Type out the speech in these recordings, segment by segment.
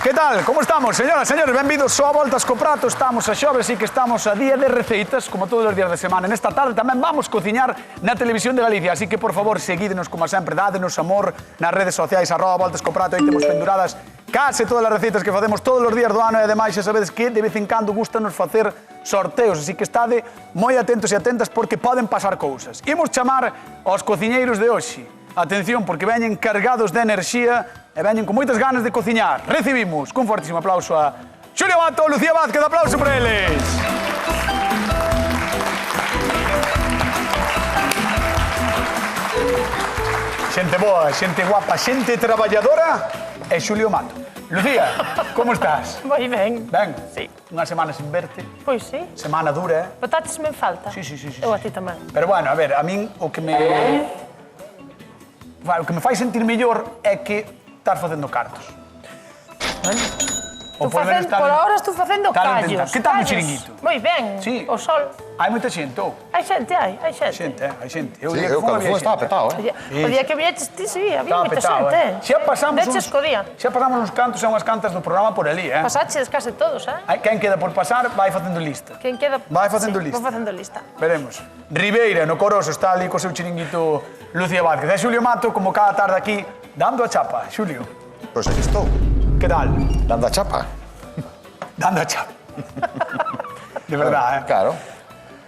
Que tal? Como estamos, señoras, señores? Benvidos a Voltas co Prato. Estamos a xoves e que estamos a día de receitas, como todos os días de semana. Nesta tarde tamén vamos cociñar na Televisión de Galicia, así que, por favor, seguídenos como sempre, dádenos amor nas redes sociais, @Voltas co Prato, aí temos penduradas case todas as receitas que facemos todos os días do ano e ademais xa sabedes que de vez en cando gustanos facer sorteos, así que estade moi atentos e atentas porque poden pasar cousas. Imos chamar aos cociñeiros de hoxe. Atención, porque veñen cargados de enerxía e veñen con moitas ganas de cociñar. Recibimos cun fortísimo aplauso a Xulio Mato, Lucía Vázquez, aplauso para eles. Xente boa, xente guapa, xente traballadora e Xulio Mato. Lucía, como estás? Moi ben. Ben? Sí. Unha semana sin verte. Pois sí. Semana dura, Patates me falta. Sí. Eu a ti tamén. Pero bueno, a ver, a min o que me fai sentir mellor é que estás facendo cartos. Por ahora estou facendo callos. Que tal o chiringuito? Moi ben. Sí. O sol. Hai moita xente, ou? Hai xente. Hai xente. Sí, eu cando fui estaba petado, O día que vieches ti, sí, había Estaba moita petado, xente. Xa pasamos Deches co día. Xa pasamos uns cantos e unhas cantas do programa por ali, Pasaches case todos, Quen queda por pasar, vai facendo lista. Quen queda... Vai facendo Sí, lista. vou facendo lista. Veremos. Ribeira, no Coroso, está ali co seu chiringuito Lucía Vázquez. E Xulio Mato, como cada tarde aquí, dando a chapa. Xulio, Pois aquí estou, que tal? dando a chapa. Dando a chapa. De verdade, Claro.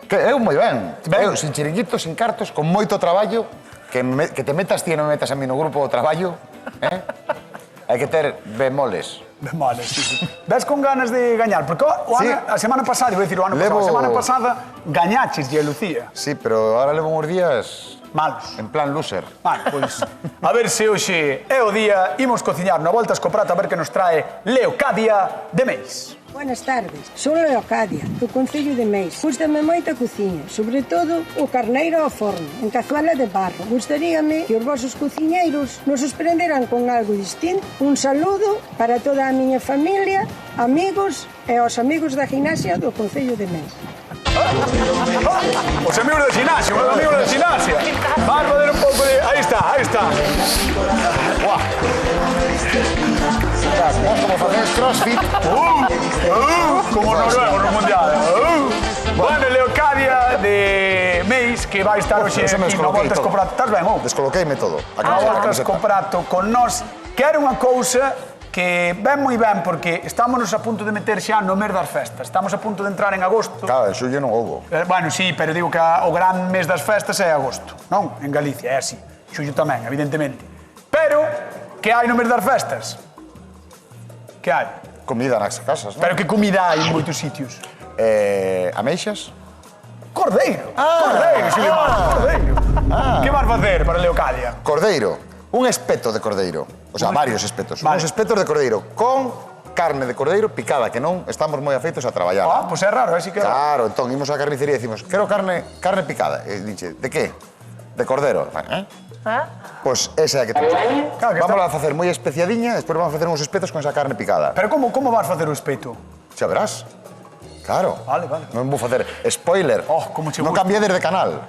Que eu moi ben. Ben. Eu, sin chiringuitos, sin cartos, con moito traballo, que te metas ti e non me metas a mí no grupo do traballo, hai que ter bemoles. Vale, sí. Ves con ganas de gañar? Porque Sí. a semana pasada, iba a decir o ano pasado, a semana pasada gañaches e Lucía. Sí, pero ahora levo uns días Malos. en plan loser. Vale, pois, a ver se hoxe é o día, imos cociñar no Voltas co Prato a ver que nos trae Leocadia de Meis. Buenas tardes, son Leocadia, do Concello de Meis. Gústame moito a cociña, sobre todo o carneiro ao forno, en cazuela de barro. Gustaríame que os vosos cociñeiros nos sorprenderan con algo distinto. Un saludo para toda a miña familia, amigos e aos amigos da gimnasia do Concello de Meis. Os amigos del gimnasio, os amigos del gimnasio. Vamos a ver un pouco de... Aí está. Buah. Como facedes crossfit. Como noruego no mundial. Bueno, Leocadia de Meis, que vai estar hoxe Eso me aquí no descoloquei Voltas co todo. Prato. Estás ben, ou? Descoloqueime todo. No Voltas co Prato con nós, que era unha cousa que ven moi ben, porque estámonos a punto de meter xa no mes das festas. Estamos a punto de entrar en agosto. Claro, en xullo non houbo. Bueno, sí, pero digo que o gran mes das festas é agosto, non? En Galicia, é así. Xullo tamén, evidentemente. Pero, que hai no mes das festas? Que hai? Comida nas casas, non? Pero que comida hai en moitos sitios? Ameixas? Cordeiro! Cordeiro, Xulio Mato, cordeiro! Que vas facer para Leocadia? Cordeiro. Un espeto de cordeiro. O sea, varios espetos. Vale. Uns espetos de cordeiro con carne de cordeiro picada, que non estamos moi afeitos a traballar. Pois é raro, así que... Claro, entón, imos á carnicería e decimos, quero carne picada. E dixe, de que? De cordero. Pois esa é a que temos. Claro, que Vamos a facer moi especiadiña, despois vamos a facer uns espetos con esa carne picada. Pero como vas facer o espeto? Xa verás. Claro. Vale. Non vou facer spoiler. Como che non gusta. cambié de canal.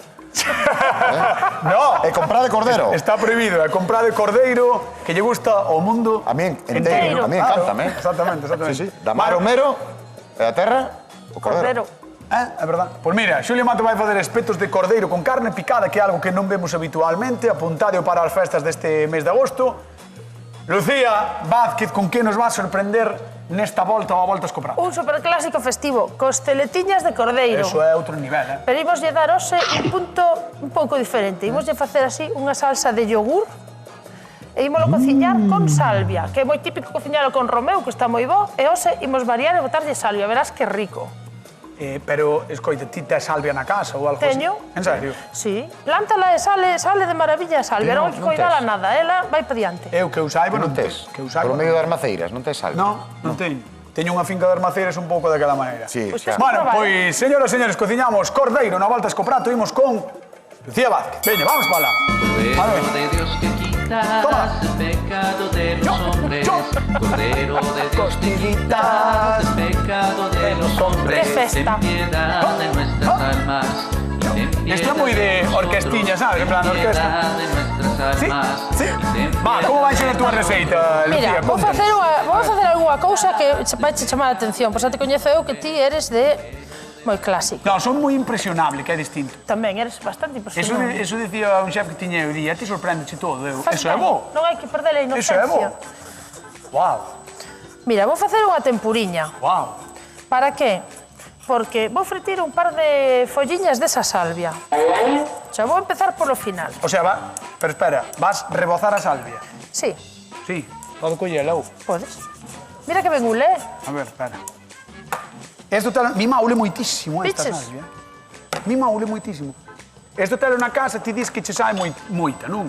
No! E comprar de cordero. Está prohibido, é comprar de cordeiro que lle gusta ao mundo A mí enteiro. A mí encántame. Exactamente. Sí. Da mar o mero, e da terra, o cordero. É verdad. Pois mira, Xulio Mato vai facer espetos de cordeiro con carne picada, que é algo que non vemos habitualmente, apuntadeo para as festas deste mes de agosto. Lucía Vázquez, con que nos va a sorprender nesta volta ao Voltas co Prato? Un superclásico festivo, costeletiñas de cordeiro. Eso é outro nivel, Pero imoslle dar hoxe un punto un pouco diferente. Imoslle facer así unha salsa de yogur e ímolo cociñar con salvia, que é moi típico cociñalo con romeu, que está moi bo, e hoxe imos variar e botarlle salvia, verás que rico. Pero, escoita, ti tes salvia na casa ou algo Teño. así? En serio? Sí, plántala e sale de maravilla a salvia, non hai que non coidala tes. nada, ela vai pa diante. Eu que eu saiba Non non tes. Que eu saiba. Por medio das maceiras, non tes sal. Non teño. Teño unha finca de armaceiras un pouco daquela maneira. Sí, Pois xa. tes- Bueno, Probar. pois, señoras e señores, cociñamos cordeiro na Voltas co Prato, imos con Lucía Vázquez. Veña, vamos para lá. A ver. Cordero de Dios que quitas Toma. el pecado de los hombres. Cordero de Dios que quitas el pecado de los hombres. ¡Qué festa! Ten piedad de nuestras almas y Esto es muy de orquestiña, ¿sabes? En plan, orquesta. Sí, sí. Va, como vai ser a túa receita, Lucía? Mira, vou facer algunha cousa que vai che chamar a atención, pois xa te coñezo eu que ti eres de moi clásico. No, son moi impresionable, que é distinto. Tamén eres bastante impresionante. Eso dicía un xef que tiña eu, ti sorprendeche todo. Eso é bo. Non hai que perder a Eso é bo. inocencia. Wow, Mira, vou facer unha tempuriña. wow. Para que? Porque vou fritir un par de folliñas desa salvia. Xa vou empezar polo final. O sea, pero espera, vas rebozar a salvia. Sí, Sí, podo collela ou? podes. Mira que ben ulé. A ver, espera. Esto mi maule moitísimo esta Piches? salvia. Mi maule moitísimo. Esto telo na casa, ti dis que che sai moita, non?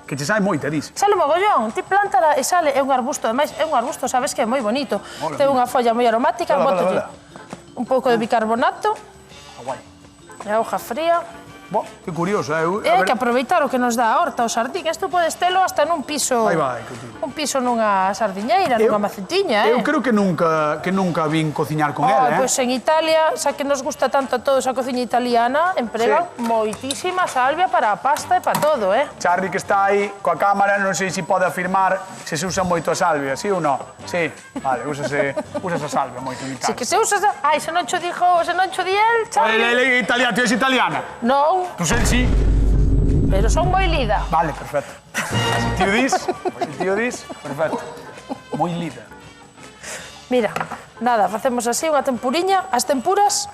Que che sai moita, dis. Sale mogollón, ti plantala e sale, é un arbusto, ademais, é un arbusto, sabes que é moi bonito. Mola, Ten mira. unha folla moi aromática, Hola, hola, bótalle hola. un pouco de bicarbonato Guai. e a hoja fría. Bo, que curioso, E hai que aproveitar o que nos dá a horta, o sardín. Isto podes telo hasta nun piso... Aí vai, que tío. Un piso nunha sardiñeira, nunha macetiña, Eu creo que nunca vin cociñar con ela, Pois en Italia, xa que nos gusta tanto a todos a cociña italiana, empregan Sí. moitísima salvia para a pasta e para todo, Charlie, que está aí coa cámara, non sei se pode afirmar se usa moito a salvia, sí ou non? Sí, vale, úsase a salvia moito en Italia. Si que se usas... Ai, se non cho dixo, se non cho di el, Charlie. Ele é italiana, tú eres italiana? Non, Tú sei sí. pero son moi lida. Vale, perfecto. Se tío dis, perfecto. Moi lida. Mira, nada, facemos así unha tempuriña. As tempuras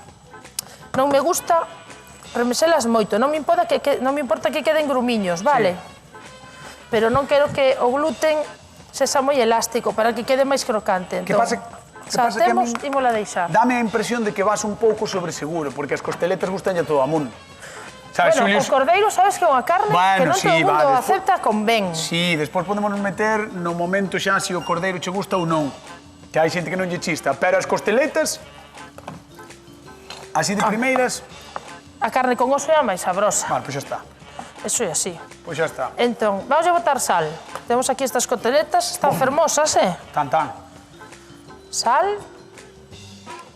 non me gusta remeselas moito. Non me importa que queden grumiños, vale? Pero non quero que o gluten sexa moi elástico para que quede máis crocante. Que pasa que a temos, min ímola deixar. dame a impresión de que vas un pouco sobre seguro, porque as costeletas gustan a todo a mundo. Sabes, Bueno, o cordeiro sabes que é unha carne que non todo o mundo acepta con ben. Sí, despois podemos meter no momento xa se o cordeiro che gusta ou non. Que hai xente que non lle chista, pero as costeletas así de primeiras, A carne con oso é a máis sabrosa. vale, pois xa está. Eso é así. Pois xa está. Entón, vamos a botar sal. Temos aquí estas costeletas, están fermosas, Tan tan. Sal,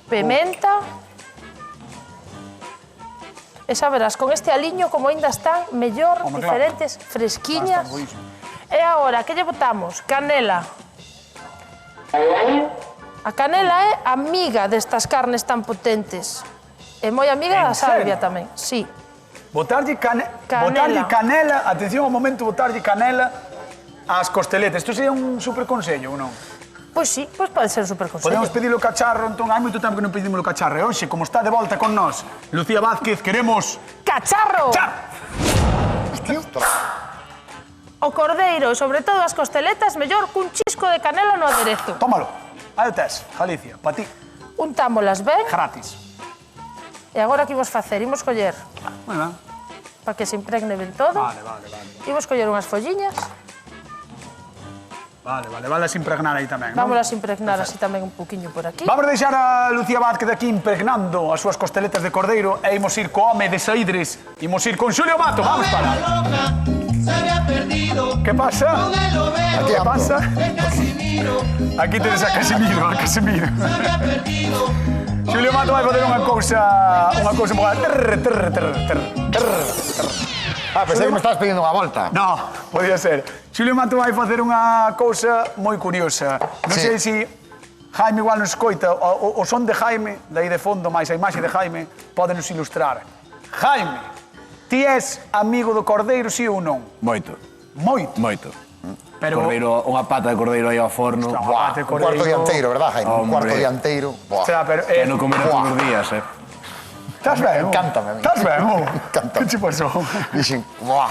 pimenta. E xa verás, con este aliño, como aínda están mellor, Home, claro. diferentes, fresquiñas. Está buísimo. E agora, que lle botamos? Canela. A canela é amiga destas carnes tan potentes. É moi amiga En da salvia serio? tamén, sí. Botarlle Canela. canela, atención ao momento, botarlle canela ás costeletas. Isto sería un super consello ou non? Pois sí, pois pode ser super consello. Podemos pedilo cacharro, entón hai moito tempo que non pedimos o cacharro. E hoxe, como está de volta con nós, Lucía Vázquez, queremos... ¡Cacharro! ¡Char! O cordeiro e sobre todo as costeletas mellor cun chisco de canela no aderezo. Tómalo. Aí o tes, Galicia, pa ti, Untámolas ben gratis. e agora que imos facer? Imos coller Moi ben. para que se impregne ben todo. Vale. Imos coller unhas folliñas, Vale, as impregnar aí tamén, non? vámolas impregnar así tamén un poquinho por aquí. Vamos deixar a Lucía Vázquez aquí impregnando as súas costeletas de cordeiro e imos ir co home de Saídres. Imos ir con Xulio Mato, vamos para. Que pasa? Aquí Que ando. pasa? Aquí tenes a Casimiro, Xulio Mato vai fazer unha cousa boa. Pensei que me estabas pedindo unha volta. No, podía ser. Xulio Mato vai facer unha cousa moi curiosa. Non sei Sí. se Jaime igual nos escoita, o son de Jaime, daí de fondo, máis a imaxe de Jaime, pode nos ilustrar. Jaime, ti és amigo do cordeiro, sí ou non? Moito, Moito. moito. Pero Cordeiro, unha pata de cordeiro aí ao forno. Ostras, Buah, pata de Un cuarto cordeiro. dianteiro, verdad, Jaime? Un Hombre. cuarto dianteiro. Buah. O sea, pero, que non comer todos Buah. os días, estás ben? Encántame a mí. Estás ben? Encántame. Que che pasou? Dixen, buah.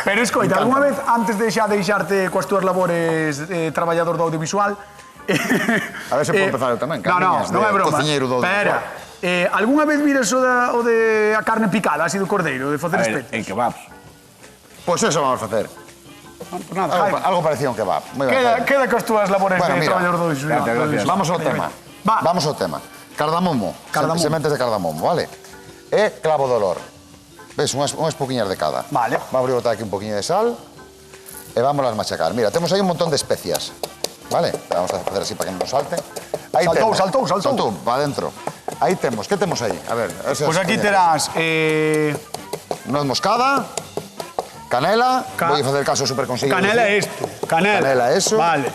Pero escoita, algunha vez, antes de xa deixarte coas túas labores traballador do audiovisual... A ver se podo empezar eu tamén, Non camiñas é de broma. cociñeiro do Espera, audiovisual. algunha vez miras o de a carne picada, así do cordeiro, de A facer ver, espetos? en kebabs. Pois eso vamos a facer. Pues nada, Jaime. Algo parecido a un kebab. Moi ben, Jaime. Queda coas túas labores Bueno, de mira, traballador do audiovisual. gracias, gracias. Vamos ao tema. Va. Vamos ao tema. Cardamomo. Cardamomo. Sementes de cardamomo, vale? E clavo de olor. Ves, unhas poquinhas de cada. Vale. Vamos a botar aquí un poquinho de sal e vamos a machacar. Mira, temos aí un montón de especias. Vale? Vamos a facer así para que non nos salte. Aí Saltou, temos. saltou. Saltou, para adentro. Aí temos, que temos aí? A ver, Pois aquí terás noz moscada, canela, vou facer caso super conseguido. canela isto, canela. Canela, eso. Vale.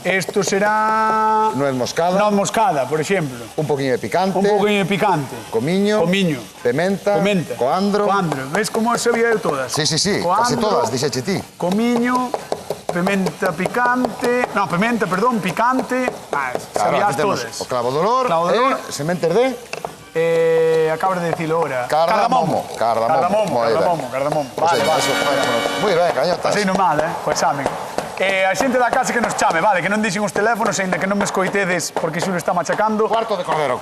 Isto será... Noz moscada. Noz moscada, por exemplo. Un poquinho de picante. Un poquinho de picante. Comiño. Comiño. Pementa. Coandro. Coandro. Ves como sabía eu todas? Sí, casi todas, dixeche ti. Comiño, pimenta picante... No, pimenta, perdón, picante. Sabías todas. O clavo de olor. Sementes de... Acabas de decirlo ahora. Cardamomo. Cardamomo. Vale, vale. Moi ben, gañotas. Así non mal, o examen. A xente da casa que nos chame, vale, que non dixen os teléfonos, ainda que non me escoitedes, porque Xulio está machacando. Cuarto de cordero.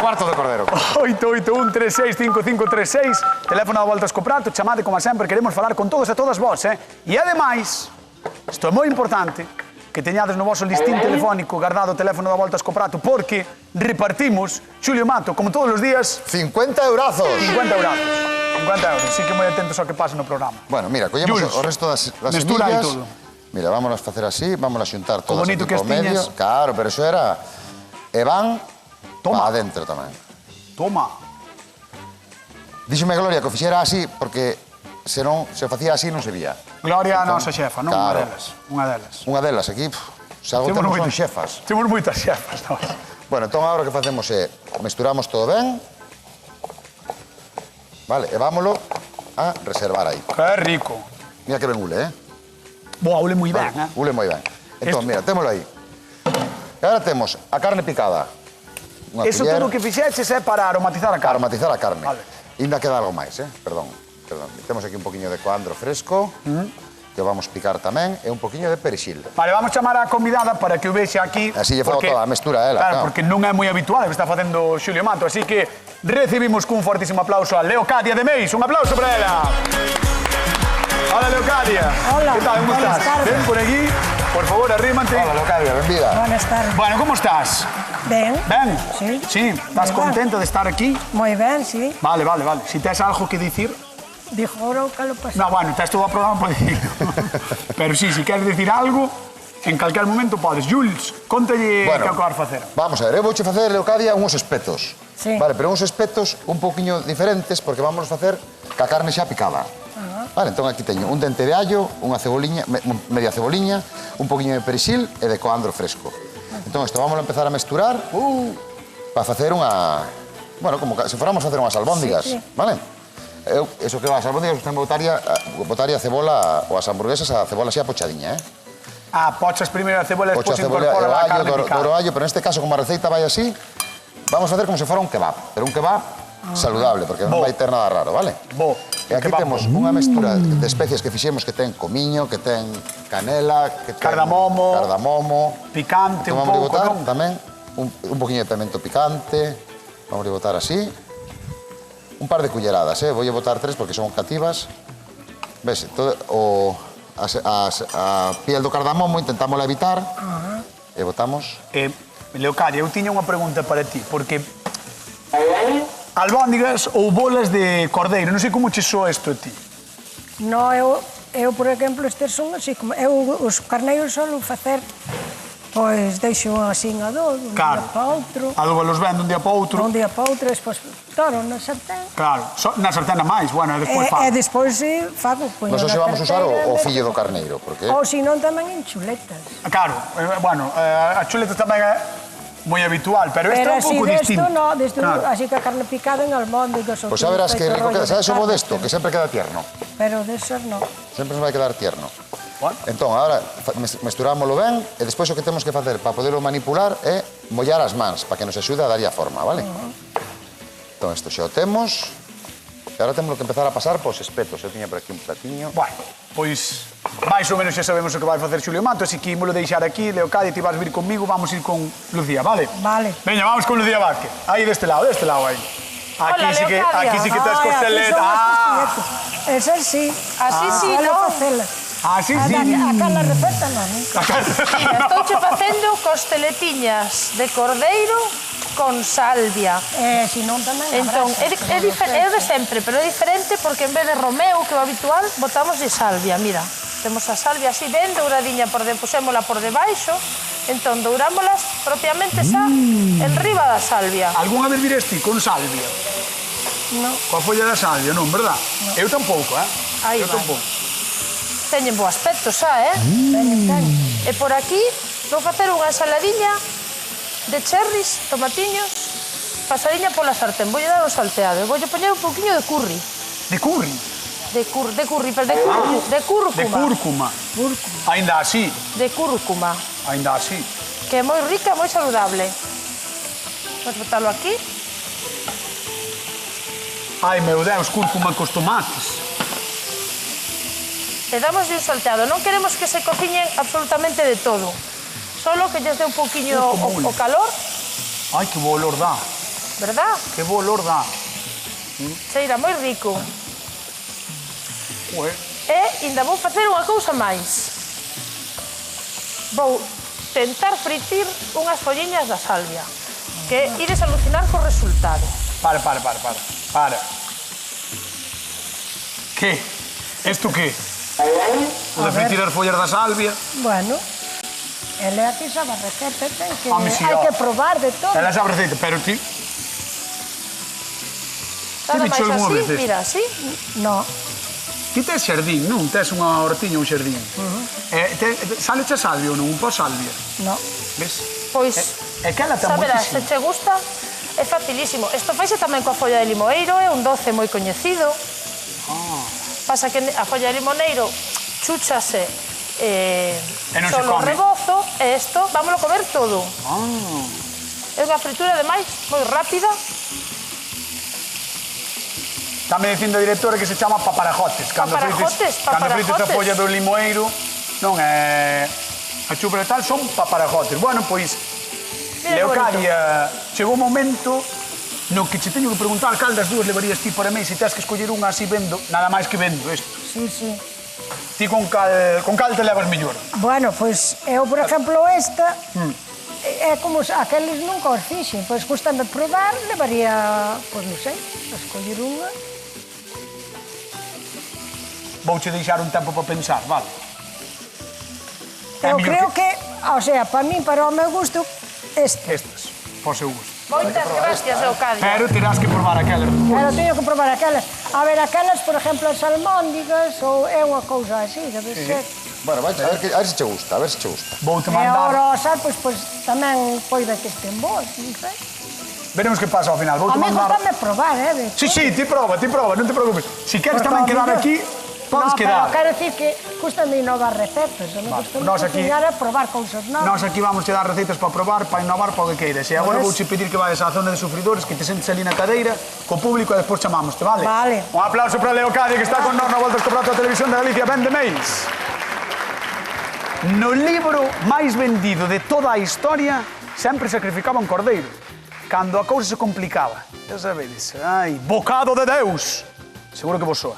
881365536, teléfono da Voltas co Prato, chamade como sempre, queremos falar con todos e todas vos, E ademais, isto é moi importante, que teñades no voso listín telefónico guardado o teléfono da Voltas co Prato, porque repartimos, Xulio Mato, como todos os días... 50 eurazos. 50 euros. 50 euros, así que moi atentos ao que pasa no programa. Bueno, mira, collemos o resto das mestura semillas. e todo. Mira, vámonos a facer así, vamos a xuntar todas bonito aquí que por medio. estiñas. Claro, pero eso era... E van Toma. para adentro tamén. Toma. Díxome Gloria que o fixera así porque se non se facía así non se vía. Gloria, a nosa xefa, non? Claro. Unha delas. Unha delas aquí, se algo temos son xefas. Temos moitas xefas, non? Bueno, entón agora o que facemos é mesturamos todo ben. Vale, e vámolo a reservar aí. Que rico. Mira que ben ule, Boa, ule moi ben, Ule moi ben. Entón, mira, témolo aí. E agora temos a carne picada. Eso todo o que fixeches é para aromatizar a carne. Aromatizar a carne. Vale. Ainda queda algo máis, Perdón. Temos aquí un poquinho de coandro fresco, que o vamos picar tamén, e un poquinho de perexil. Vale, vamos chamar a convidada para que o vexe aquí. Así lle fago toda a mestura a ela. Claro, porque non é moi habitual o que está facendo Xulio Mato, así que recibimos cun fortísimo aplauso a Leocadia de Meis. Un aplauso para ela. Hola, Leocadia. Hola, ¿Qué tal? ¿Cómo buenas estás? tardes. Ven por aquí. Por favor, arrímate. Hola, Leocadia, benvida. Buenas tardes. Bueno, ¿cómo estás? Ben? Ben? Sí. Sí, ¿estás Moi ben. contenta de estar aquí? Moi ben, sí. Vale, vale, vale. Si tes algo que dicir... Dijo ahora o que lo pasó. No, bueno, tes todo o programa para dicirlo. Pero sí, si queres decir algo, en calquer momento podes. Jules, contalle que acabas facer. Vamos a ver, eu vouche facer, Leocadia, uns espetos. Sí. Vale, pero uns espetos un poquinho diferentes porque vamos facer ca carne xa picada. Vale, entón aquí teño un dente de allo, unha ceboliña, media ceboliña, un poquinho de perexil e de coandro fresco. Entón, isto vamos a empezar a mesturar para facer unha... Bueno, como se fóramos a facer unhas albóndigas, vale? Eu, eso que as albóndigas, usted botaría a cebola ou as hamburguesas a cebola xa pochadiña, Pochas primeiro a cebola e despois Pocha a cebola, incorpora a o carne allo, picada. do allo, pero neste caso, como a receita vai así, vamos a facer como se fora un kebab, pero un kebab saludable, porque non vai ter nada raro, vale? E aquí temos unha mestura de especies que fixemos que ten comiño, que ten canela, que ten cardamomo, picante entón, un vamos pouco, botar non? tamén un poquinho de pimento picante, vamos a botar así, un par de culleradas, voulle botar 3 porque son cativas, ves, todo a piel do cardamomo intentámosla evitar e botamos... Leocadia, eu tiña unha pregunta para ti, porque albóndigas ou bolas de cordeiro, non sei como che soa isto a ti. No, eu, por exemplo, estes son así como... Eu os carneiros solo facer... Pois deixo así a dor, un día para outro. Adóbalos ben dun día para outro. Un día para outro, despois toro na sartén. Claro, na sartén a máis, bueno, e despois fago. E despois fago, poño na Nos hoxe vamos usar sartén, o fillo do carneiro, porque... Ou senón tamén en chuletas. Claro, bueno, a chuleta tamén é moi habitual, pero isto é un pouco distinto. Pero así desto, así que a carne picada en albóndigas. Pois xa verás que rico queda, sabes o bo desto, que sempre queda tierno. Pero desos non. Sempre nos vai quedar tierno. Entón, agora mesturámoslo ben e despois o que temos que facer para poderlo manipular é mollar as mans para que nos axude a darlle a forma, vale? Entón, isto xa o temos e agora temos que empezar a pasar pos espetos. Eu tiña por aquí un platiño. Bueno, pois máis ou menos xa sabemos o que vai facer Xulio Mato, así que ímolo deixar aquí. Leocadia, ti vas vir conmigo, vamos ir con Lucía, vale? Vale. Veña, vamos con Lucía Vázquez. Aí deste lado aí. Hola, Leocadia. Aquí sí que tes costeleta. Esa sí. Así sí, non? Así sí. Acá na receta non. Estou facendo costeletiñas de cordeiro con salvia. Si non tamén Entón, é de sempre, pero é diferente porque en vez de romeu, que é o habitual, botamos de salvia, mira. Temos a salvia así ben douradinha, pusémola por debaixo, entón dourámolas propiamente xa enriba da salvia. Algúnha vez vires ti con salvia? No. Coa folla da salvia, non, verdad? Eu tampouco, Aí Eu vai. tampouco. Teñen bo aspecto xa, E por aquí vou facer unha ensaladiña de cherries, tomatiños, pasadiña pola sartén. Voulle dar un salteado e voulle poñer un pouquiño de curry. De curry? De curry, pero de cúrcuma. De cúrcuma. Ainda así, De cúrcuma, ainda así. que é moi rica e moi saludable. Vamos botalo aquí. Ai, meu Deus, cúrcuma cos tomates. E damos un salteado. Non queremos que se cociñen absolutamente de todo. Solo que lles dé un pouquiño o calor, Ai, que bo olor dá. verdad? Que bo olor dá. Cheira moi rico. Ué. E ainda vou facer unha cousa máis. Vou tentar fritir unhas folliñas da salvia, que ides alucinar co resultado. Para. Que? Isto que? O de fritir as follas da salvia? Bueno, ele aquí sabe a receta, ten que, Home, sí, hai ó. que probar de todo. Ela sabe receita, pero ti... Nada bicho máis algunha así, vez isto? mira, así. No, Ti tes xardín, non? Tes unha hortiña ou xardín. Sale cha salvia ou non? Un po salvia. no. Ves? Pois, É que ela ten saberás, se moitísimo. che gusta, é facilísimo. Isto faise tamén coa folla de limoeiro, é un doce moi coñecido. Pasa que a folla de limoneiro chúchase non se solo come. rebozo, e isto vámoslo comer todo. É unha fritura, ademais, moi rápida. Estame dicindo a directora que se chama paparajotes. Cando frites a Paparajotes. folla do limoeiro, non é... A chúpera e tal son paparajotes. Bueno, pois, Mira que Leocadia, chegou o momento no que che teño que preguntar cal das dúas levarías ti para mí, se tes que escoller unha así vendo, nada máis que vendo isto. Sí, sí. Ti con cal te levas mellor? Bueno, pois eu, por exemplo, esta é como aqueles nunca os fixen, pois custame probar, levaría, pois non sei, a escoller unha. Vouche deixar un tempo para pensar, vale? É Eu mellor creo que, o sea, para min, para o meu gusto, esta. Estas, por seu gusto. Moitas gracias, Leocadia. Pero terás que probar aquelas. Pero teño que probar aquelas. A ver, aquelas, por exemplo, as almóndigas, ou é unha cousa así, debe ser. Bueno, vai, a ver se che gusta, a ver se che gusta. Voute E agora mandar. o asar, pois tamén poida que estén boas, non sei. Veremos que pasa ao final. A Voute mí mandar. gustame probar, de Sí, sí, ti prova, non te preocupes. Si queres Porque tamén ao quedar mellor- aquí, podes no, quedar. pero quero dicir que gustame innovar recetas, non Vale, gustame nós aquí- cociñar a probar cousas novas. Nós aquí vamos te dar receitas para probar, para innovar, para o que queiras. E agora Pois. vouche pedir que vayas á zona de sufridores, que te sentes ali na cadeira, co público e despois chamámoste, vale? Vale. Un aplauso para Leocadia, que está con nós na Volta ao Prato da Televisión de Galicia, Vende Mails. No libro máis vendido de toda a historia, sempre sacrificaba un cordeiro. Cando a cousa se complicaba. Ya sabedes, ai, bocado de Deus. Seguro que vos soa.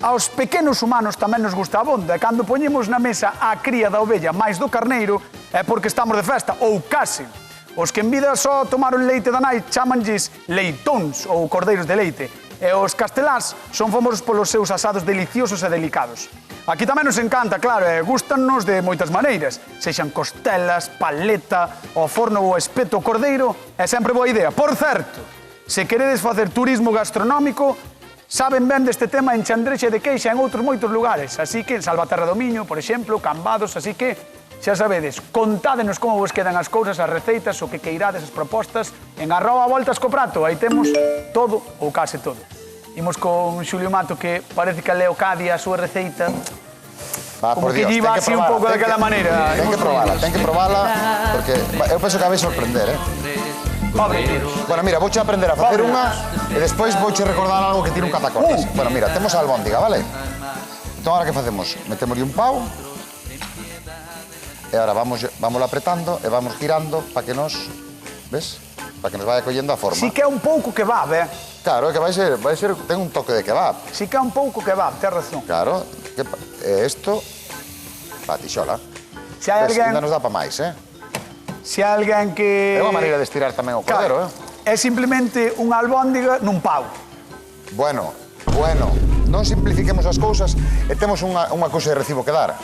Aos pequenos humanos tamén nos gusta a bonda, e cando poñemos na mesa a cría da ovella máis do carneiro, é porque estamos de festa, ou case. Os que en vida só tomaron leite da nai chamanlles leitóns ou cordeiros de leite, e os castelás son famosos polos seus asados deliciosos e delicados. Aquí tamén nos encanta, claro, e gustannos de moitas maneiras, sexan costelas, paleta, ao forno ou espeto cordeiro, é sempre boa idea. Por certo, se queredes facer turismo gastronómico, saben ben deste tema en Chandrexe de Queixa e en outros moitos lugares, así que en Salvaterra do Miño, por exemplo, Cambados, así que xa sabedes, contádenos como vos quedan as cousas, as receitas, o que queirades, as propostas, en @voltascoprato, aí temos todo ou case todo. Imos con Xulio Mato, que parece que a Leocadia, a súa receita, Va, como por que Dios, lle iba ten que así un probarla, pouco ten daquela que- maneira. Ten que probarla, porque eu penso que a vais sorprender, Pobre tío. Bueno, mira, vouche aprender a facer unha e despois vouche recordar algo que tiene un catacortes. Bueno, mira, temos a albóndiga, vale? Entón, ahora que facemos? Metémoslle un pau e ahora vamos apretando e vamos girando para que nos, ves? Para que nos vaya collendo a forma. Si que é un pouco kebab, Claro, é que vai ser, ten un toque de kebab. Si que é un pouco kebab, tes razón. Claro, isto, pa tixola. Se hai Ves, ainda alguén, nos dá pa máis, se hai alguén que... É unha maneira de estirar tamén o cordero, É simplemente unha albóndiga nun pau. Bueno, non simplifiquemos as cousas e temos unha cousa de recibo que dar.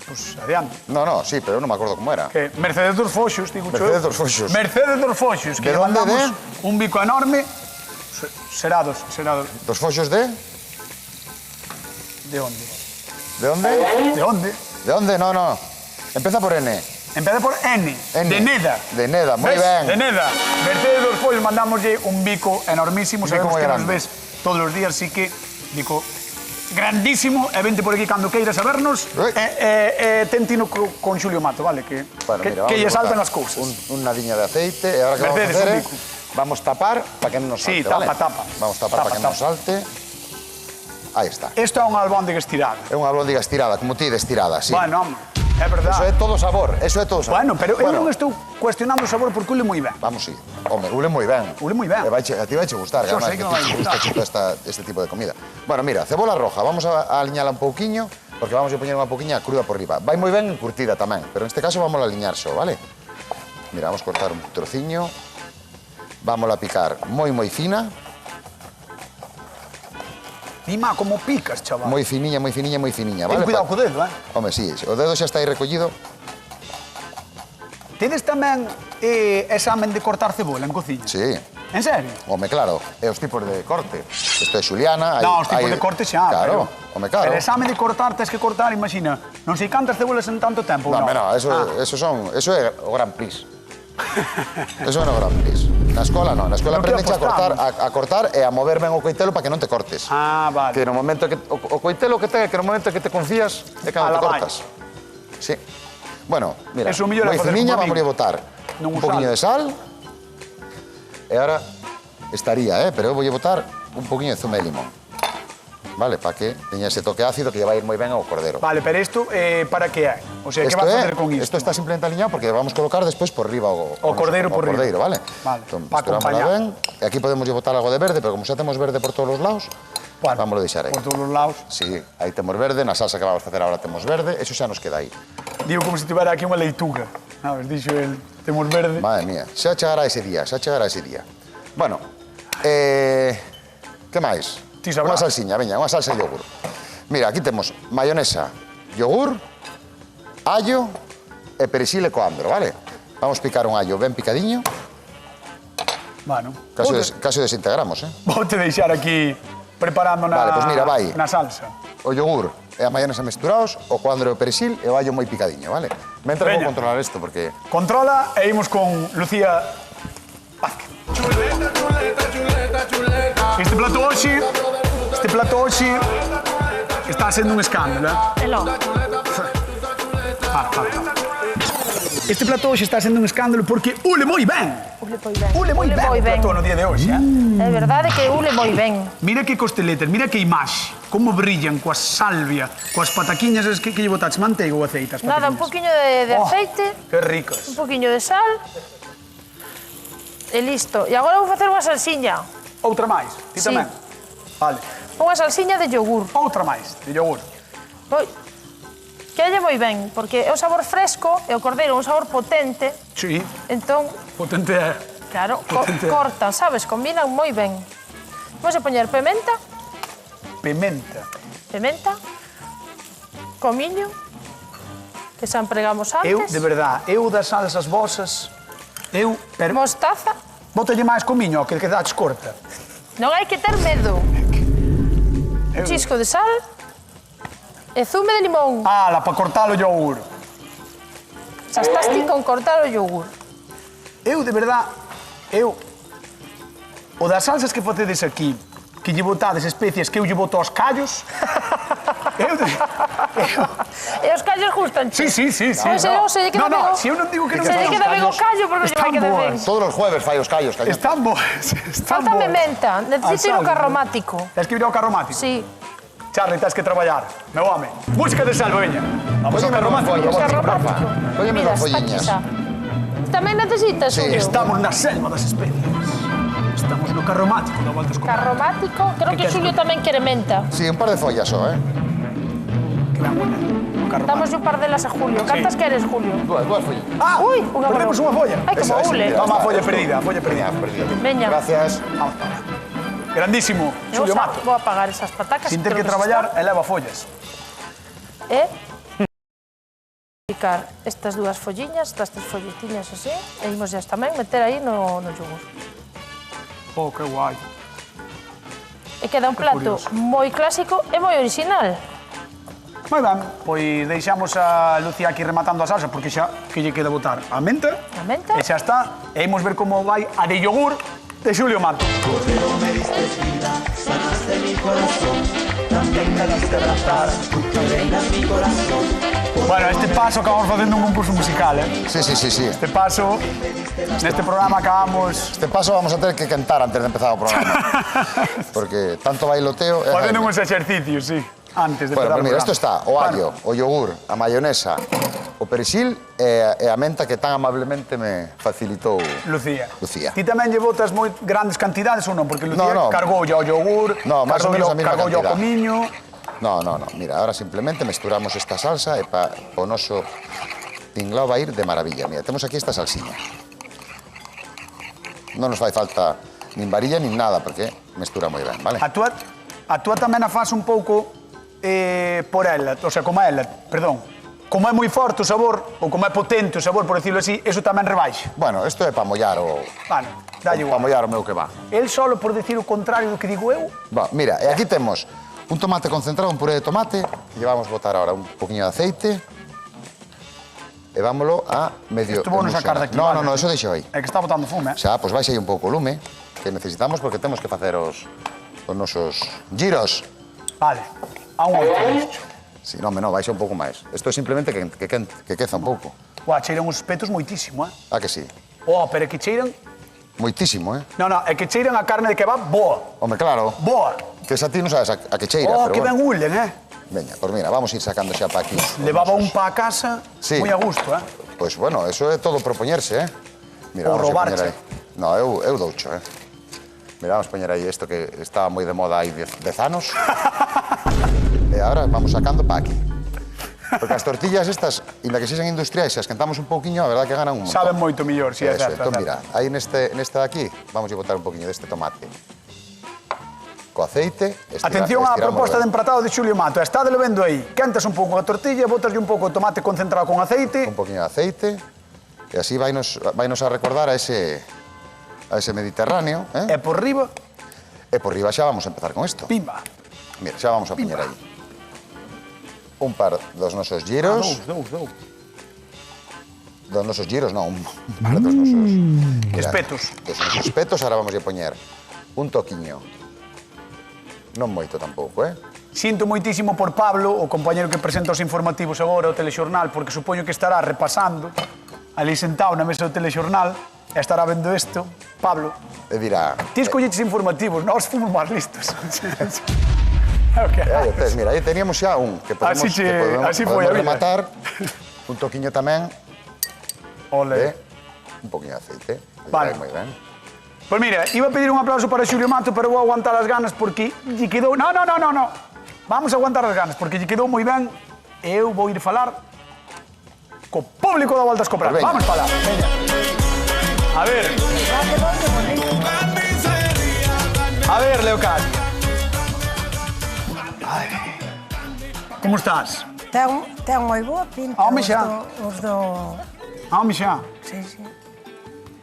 Pois Pois, adiante. No, sí, pero non me acordo como era. Que Mercedes dos Foxos, digo yo. Mercedes dos Foxos. Mercedes dos Foxos, que ¿De lle dónde, mandamos de? un bico enorme. Será dos. Dos foxos de? De onde? De onde? De onde? De onde? No. Empeza por N. Empeza por N. N. De Neda. De Neda, moi ¿Ves? ben. De Neda. Mercedes dos Foxos, mandamoslle un bico enormísimo. Un bico Sabemos moi que nos grande. ves todos os días, así que bico grandísimo. E vente por aquí cando queiras a vernos. Ui. Tentino con Xulio Mato, vale? Que Bueno, mira, vamos lle a botar saltan as cousas. Unha diña de aceite, e agora que Mercedes, vamos a un hacer bico. vamos tapar para que non nos Sí, salte, tapa, vale? tapa. Vamos a tapar Tapa, para que non nos tapa. salte. Aí está. Isto é unha albóndiga estirada. É unha blondiga estirada, como ti de estirada, sí. Bueno, home, é verdade. Eso é todo sabor, eso é todo sabor. Bueno, pero eu non estou cuestionando o sabor porque ule moi ben. Vamos, sí. Home, ule moi ben. Ule moi ben. A ti vaiche gustar, Yo además, sei que me vai gusta gustar. este tipo de comida. Bueno, mira, cebola roja, vamos a aliñala un pouquiño, porque vamos a poñer unha pouquiña cruda por riba. Vai moi ben encurtida tamén, pero neste caso vamos a aliñar só, vale? Mira, vamos a cortar un trociño. Vamos a picar moi fina. Dima, como picas, chaval. Moi finiña, vale? Ten cuidado co dedo, Home, sí, o dedo xa está aí recollido. Tedes tamén examen de cortar cebola en cociña? Sí. En serio? Home, claro, e os tipos de corte. Isto é Xuliana. Non, os tipos de corte xa, Claro, pero... home, claro. Pero exame de cortar, tens que cortar, imagina, non sei cantas cebolas en tanto tempo, No, non? no, eso é o Gran Prix. Eso é o Gran Prix. Na escola non, na escola Pero que aprendes apostamos? a cortar e a mover ben o coitelo para que non te cortes. Ah, vale. Que no momento que o coitelo que ten, que no momento que te confías é cando te Ala, vai. cortas. Sí. Bueno, mira, Eso mellor é moi facer finiña, como a vamos min. a botar Non un usalo. poquinho de sal. E ahora estaría, pero eu voulle botar un poquinho de zume de limón. Vale, para que teña ese toque ácido que lle vai ir moi ben ao cordero. Vale, pero isto para que é? O sea, que vas a facer con isto? Esto está simplemente aliñado porque vamos a colocar despois por riba O cordero por riba. cordeiro, vale? Vale, Entón, pa mesturámosla acompañar. ben. E aquí podemos lle botar algo de verde, pero como xa temos verde por todos os lados, Bueno, vamos a deixar aí. Por todos os lados. Sí, aí temos verde, na salsa que vamos a facer agora temos verde, eso xa nos queda aí. Digo como se tivera aquí unha leituga. Sabes, dixo el, temos verde. Madre mía, xa chegará ese día, xa chegará ese día. Bueno, que máis? Ti sabrás. Unha salsiña, veña, unha salsa de yogur. Mira, aquí temos mayonesa, yogur, allo e perexil e coandro, vale? Vamos picar un allo ben picadiño, Bueno, caso desintegramos, vou te deixar aquí preparando na, Vale, pois mira, vai. na salsa. O yogur e a mayonesa mesturados, o coandro e o perexil e o allo moi picadiño, vale? Mentre vou Veña. controlar isto, porque... Controla e imos con Lucía Vázquez. Este plato hoxe está sendo un escándalo, Elo. Para. Este plato hoxe está sendo un escándalo porque ule moi ben. Ule moi ben o plato no día de hoxe, É verdade que ule moi ben. Mira que costeletas, mira que imaxe, como brillan coa salvia, coas pataquiñas es que lle botaches manteiga ou aceite as Nada, un pataquiñas. poquinho de Oh, aceite, Que ricas. un poquinho de sal e listo. E agora vou facer unha salsiña. Outra máis, ti Sí. tamén. Vale, Unha salsiña de yogur. outra máis, de yogur. Que lle moi ben, porque é un sabor fresco e o cordeiro é un sabor potente. Sí, Entón, potente é. claro, Potente. cortan, sabes? Combinan moi ben. Vamos a poñer pimenta, Pimenta. comiño, que xa empregamos antes. Eu, de verdad, eu das salsas vosas, pero Mostaza. bótalle máis comiño, que daches corta. Non hai que ter medo. Un chisco de sal e zume de limón. Ala, para cortar o yogur. Xa estás ti con cortar o yogur. Eu, de verdad, o das salsas que facedes aquí, que lle botades especias que eu lle boto aos callos, E os callos gustan. Sí. Pois eu se lle queda ben o... Si eu non digo que non Se lle gustan os queda ben o callos, callo, porque non lle vai están quedar ben. boas. Todos os jueves fai os callos, cañón. Están boas, están Faltame boas. menta, necesito ir ao carromático. Tens que ir ao carromático? Sí. Charlie, tens que traballar. Meu home, música de salva, veña. Vamos ao carromático. Póñeme O carromático. Póñeme Mira, dos está aquí folliñas. xa. Tamén necesitas, Sí, Julio? Estamos na selva das especias. Estamos no carromático da Volta Escobar. Carromático, creo que queres Julio tamén quere menta. Sí, un par de follas só, Que ben buena. O carromático. Damos un par delas a Julio. Cantas queres, Julio? Dúas follas. Ah, Uy, unha perdemos broma. unha folla. Ai, como Esa, ule. mira. Toma a folla perdida, a folla perdida. Veña. Gracias. Vamos. Grandísimo, Eu Xulio Mato. vou apagar esas patacas. Sin ter que creo traballar, eleva follas. están. picar estas dúas folliñas, estas tres folletiñas así, e imos ya tamén meter aí no yogur. Oh, que guai. E queda un plato moi clásico e moi original. Moi ben, pois deixamos a Lucía aquí rematando a salsa, porque xa que lle queda botar a menta. A menta. E xa está. E imos ver como vai a de yogur de Xulio Mato. Cordero me diste vida, sanaste mi corazón, también me diste ratar, tu reina mi corazón. Bueno, este paso acabamos facendo un concurso musical, eh? Sí. Este paso, neste programa acabamos... Este paso vamos a ter que cantar antes de empezar o programa. Porque tanto bailoteo... Facendo uns exercicios, sí, antes de empezar Bueno, o pues mira, programa. isto está o allo, o yogur, a mayonesa, o perexil e a menta que tan amablemente me facilitou Lucía. Lucía. Ti tamén lle botas moi grandes cantidades ou non? Porque Lucía No. cargoulle ao yogur, No, máis ou menos a mesma cargoulle ao cantidad. comiño... No. Mira, ahora simplemente mesturamos esta salsa e o noso tinglao vai ir de maravilla. Mira, temos aquí esta salsiña. Non nos fai falta nin varilla nin nada, porque mestura moi ben, vale? A túa tamén a faz un pouco por ela, o sea, como a ela, perdón. Como é moi forte o sabor, ou como é potente o sabor, por decirlo así, eso tamén rebaixa. Bueno, isto é para mollar o... Bueno, dalle Para igual. mollar o meu que va. El solo por decir o contrario do que digo eu, Mira, e aquí temos un tomate concentrado, un puré de tomate, e vamos botar ahora un poquinho de aceite, e vámolo a medio Esto vou non sacar emulsionar. daqui, No, vale. eso deixo aí. é que está botando fume, eh? Xa, pois baixa aí un pouco o lume, que necesitamos porque temos que facer os nosos giros. Vale, a un oito disto. Si, non, baixa un pouco máis. Isto é simplemente que queza un pouco. Ua, cheiran os espetos moitísimo, eh? Ah, que sí? Oh, pero é que cheiran... Moitísimo, eh? No, é que cheiran a carne de kebab boa. Home, claro, Boa. que esa ti non sabes a que cheira, Oh, pero que ben bueno. hulen, eh? Veña, pois mira, vamos ir sacando xa pa aquí. Levaba un pa a casa Sí. moi a gusto, eh? Pois, bueno, eso é todo propoñerse, eh? Mira, Ou vamos a robarche. poñer aí. No, eu doucho, eh? Mira, vamos a poñer aí isto que estaba moi de moda hai 10 anos. E agora vamos sacando pa aquí. Porque as tortillas estas, inda que sexan industriais, se as quentamos un pouquiño, a verdad que ganan un montón. Saben moito mellor, si é Eso, certo. entón, mira, aí neste de aquí, vamos a botar un poquinho deste tomate. Co aceite, Atención á estiramos proposta de ben. empratado de Xulio Mato. Estádelo vendo aí. Quentas un pouco a tortilla, botaslle un pouco de tomate concentrado con aceite. Un poquinho de aceite, e así vainos a recordar a ese Mediterráneo, E por riba, E por riba xa vamos a empezar con isto. pimba. Mira, xa vamos a poñer aí un par dos nosos giros. Dous. Dos nosos giros, non, un par dos nosos... Mira, Espetos. Dos nosos espetos, ahora vamos a poñer un toquiño. Non moito tampouco, eh? Sinto moitísimo por Pablo, o compañero que presenta os informativos agora, o telexornal, porque supoño que estará repasando, ali sentado na mesa do telexornal, e estará vendo isto. Pablo, E dirá... ti escolleches informativos, nós fomos máis listos. Okay. Aí tes, mira, aí teníamos xa un que podemos, Así foi a vida. rematar. Un toquiño tamén de Ole. un poquinho de aceite. Vale. Moi ben. Pois mira, iba a pedir un aplauso para Xulio Mato, pero vou aguantar as ganas porque lle quedou... No. Vamos a aguantar as ganas porque lle quedou moi ben e eu vou ir falar co público da Volta a Escoprar. Pues veña. Vamos falar. Veña. A ver, Leocadia. Ai. Como estás? Ten moi boa pinta. Home, xa. Os do... Home xa. Sí.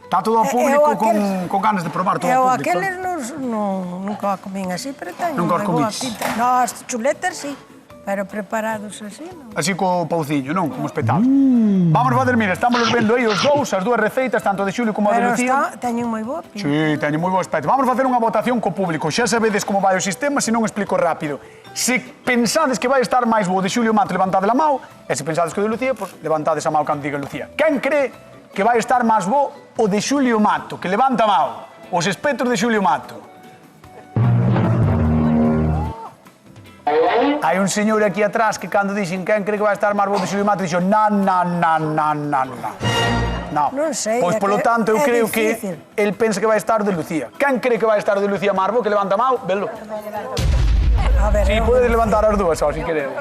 Está todo ao público con ganas de probar todo Eu o público. aqueles nunca a comín así, pero ten Nunca os moi boa comís? pinta. No, as chuletas sí, pero preparados así, non. Así co pauciño, non? Como espetado. Vamos fazer, mira, estamos vendo aí os dous, as dúas receitas, tanto de Xulio como de Pero Lucía. teñen moi boa pinta. Sí, teño moi bo aspecto. Vamos facer unha votación co público. Xa sabedes como vai o sistema, se non explico rápido. Se pensades que vai estar máis bo de Xulio Mato, levantade a mão. E se pensades que o de Lucía, pois levantades a mão cando diga Lucía. Quen cree que vai estar máis bo o de Xulio Mato? Que levanta a mão. Os espectros de Xulio Mato. Hai un señor aquí atrás que cando dixen quen cree que vai estar máis bo de Xulio Mato, dixo na. Non sei, Pois, é polo que tanto, eu é creo difícil. que el pensa que vai estar de Lucía. Quen cree que vai estar de Lucía máis bo, que levanta a mão, velo. A ver, Si, eu- podes levantar as dúas, só, se queredes.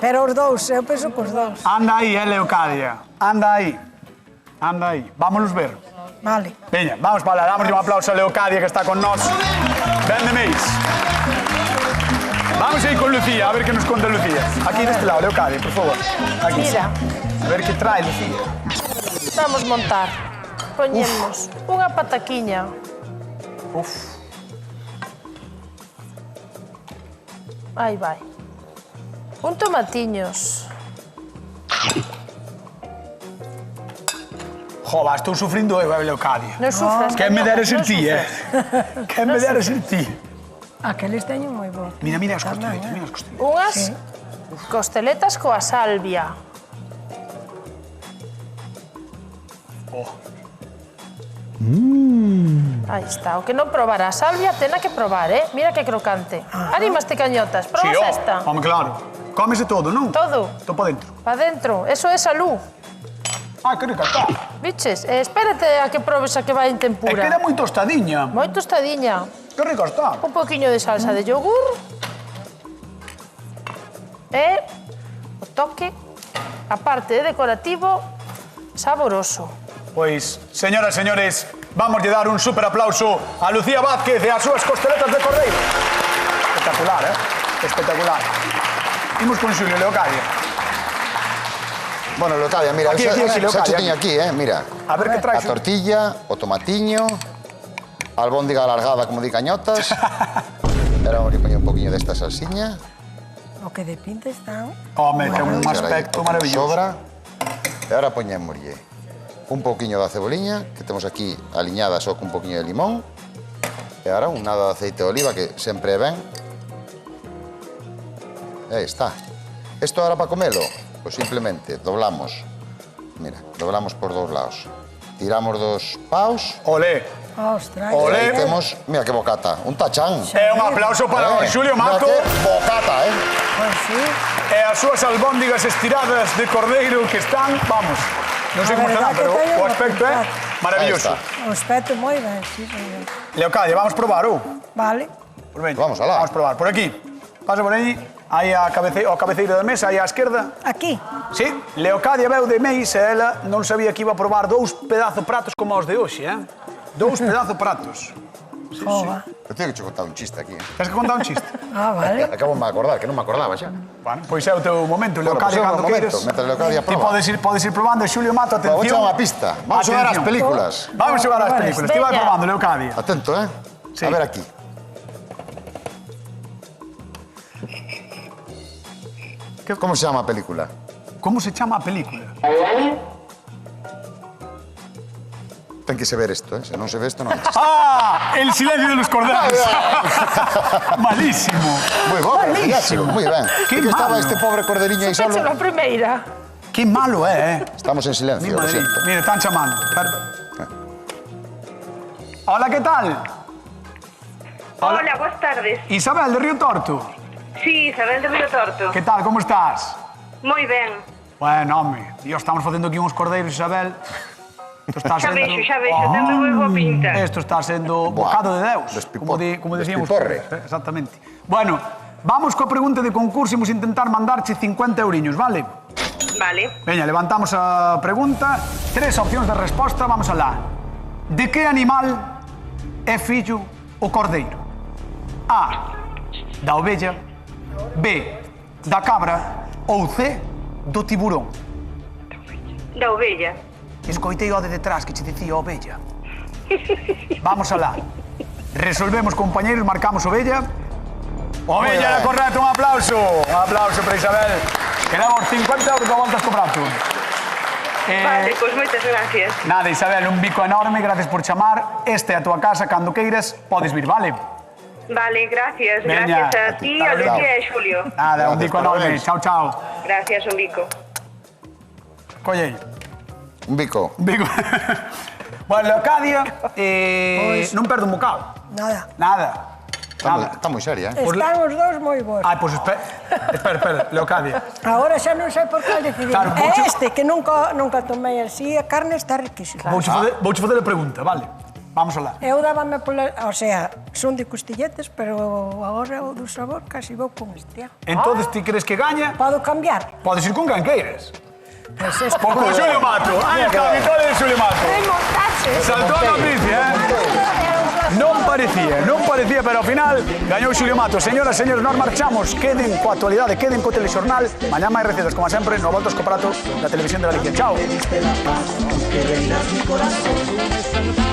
pero os dous, eu penso que os dous. Anda aí, Leocadia. Anda aí. Vámonos ver. Vale. Veña, vamos para lá. Damos un aplauso a Leocadia que está con nós. Ben de mês. Vamos aí con Lucía, a ver que nos conta Lucía. Aquí deste lado, Leocadia, por favor. Aquí. Mira. A ver que trae Lucía. Vamos montar. Poñemos unha pataquiña. Uf. Aí vai. Un tomatiños. Jova, estou sufrindo eu, Leocadia. Non sufras. Que me dera ser non ti, sufras. Que me dera ser ti. Aqueles teñen moi bo. Mira as costelitas, mira as costelitas. Unhas costeletas coa salvia. Oh. Aí está. O que non probar a salvia, tena que probar, eh? Mira que crocante. Animaste cañotas, probas esta. Home, claro. Cómese todo, non? Todo. Todo para dentro. Pa dentro. Eso é salud. Ah, que rica está. Viches? Espérate a que probes a que vai en E tempura. queda moi tostadiña. Moi tostadiña. Que rica está. Un poquinho de salsa de yogur. E o toque, aparte de decorativo, saboroso. Pois, señoras e señores, vamos dar un super aplauso a Lucía Vázquez e as súas costeletas de cordeiro. Espectacular, Espectacular. Imos con Xulio, Leocadia. Bueno, Leocadia, mira, Aquí, xa che teño aquí, mira. A ver que trae A tortilla, o tomatiño, a albóndiga alargada como di cañotas. Era que poña un poquinho desta salsiña. O que de pinta están. Home, ten un aspecto maravilloso. Sobra. E ahora poñémoslle un poquinho da ceboliña, que temos aquí aliñada só con un poquinho de limón. E ahora un nada de aceite de oliva, que sempre é ben. Aí está. Isto ahora para comelo, pois simplemente doblamos. Mira, doblamos por dos lados. Tiramos dos paus. Olé. Ostras. Olé. E temos, mira que bocata, un tachán. E un aplauso para Xulio Mato. Mira que bocata, Pois sí. E as súas albóndigas estiradas de cordeiro que están, vamos, non sei como estarán, pero o aspecto é maravilloso. O aspecto moi ben, sí, señor. Leocadia, vamos probar, Vale. Por veña, Vamos, alá. Vamos probar. Por aquí. Pasa por aí. Aí o cabeceiro da mesa, aí á esquerda. Aquí. Sí, Leocadia veu de Meis e ela non sabía que iba a probar dous pedazo pratos como os de hoxe, Dous pedazo pratos. Jova. Eu teño que che contar un chiste aquí. Tens que contar un chiste? Ah, vale. Acabo de me acordar, que non me acordaba xa. Bueno, pois é o teu momento, Leocadia, pois é o cando momento, queiras. mentre Leocadia Ti proba. podes ir probando, Xulio Mato, atención. Vou echar unha pista. Vamos xogar ás películas. Vamos xogar ás películas. Ti vai Veña. probando, Leocadia. Atento, Sí. A ver aquí. Como se chama a película? Como se chama a película? Ten que se ver isto, Se non se ve isto, non é chiste. ¡Ah! El silencio de los corderos. Malísimo. Moi bo, Malísimo. moi ben. Que Que estaba malo. este pobre corderiño aí Pecho solo. na primeira. Qué malo é, Estamos en Mi silencio, lo madre. siento. Mire, están chamando. Hola, ¿qué tal? Hola, buenas tardes. Isabel, de Río Torto. Sí, Isabel de Río Torto. ¿Qué tal? ¿Cómo estás? Moi ben. Bueno, hombre, Dios, estamos facendo aquí uns cordeiros, Isabel. Isto está Xa vexo, ten moi boa pinta. Isto está sendo Buah, bocado de Deus, como decíamos. despiporre. Exactamente. Bueno, vamos coa pregunta de concurso, imos intentar mandarche 50 euriños, vale? Vale. Veña, levantamos a pregunta. 3 opcións de resposta, vamos alá. De que animal é fillo o cordeiro? A, da ovella. B, da cabra. Ou C, do tiburón. Da ovella. Escoitei o de detrás que che dicía ovella. Vamos alá. Resolvemos, compañeros, marcamos ovella. Ovella era correcto, un aplauso. Un aplauso para Isabel. Quedamos 50 euros da voltas co prato. Vale, pois moitas gracias. Nada, Isabel, un bico enorme, gracias por chamar. Esta é a tua casa, cando queiras, podes vir, vale? Vale, gracias. Veña. Gracias a ti, a Lucía e Xulio. Nada, un bico enorme. Parabéns. Chao, chao. Gracias, un bico. Collei. Un bico. Un bico. Bueno, Leocadia, non perdo un bocado. Nada. Nada. Nada. Está moi seria, Están os dous moi bons. Ai, pois espera, Leocadia. Agora xa non sei por cal decidir. Claro, É vouche- este, que nunca tomei así, a carne está riquísima. Vouche fazer a pregunta, vale? Vamos alá. Eu dábame pola... O sea, son de costilletes, pero agora o do sabor casi vou con este. Entonces, ti crees que gaña? Podo cambiar? Podes ir con quen queires. Pois este. Con Xulio Mato. Aí está a victoria de Xulio Mato. Remontaxe. Saltou a noticia, É un Non parecía, pero ao final gañou Xulio Mato. Señoras, señores, nós marchamos. Queden coa actualidade, queden co telexornal. Mañá máis recetas, como sempre, no Voltas co Prato da Televisión de Galicia. Chao. Que reinas mi corazón.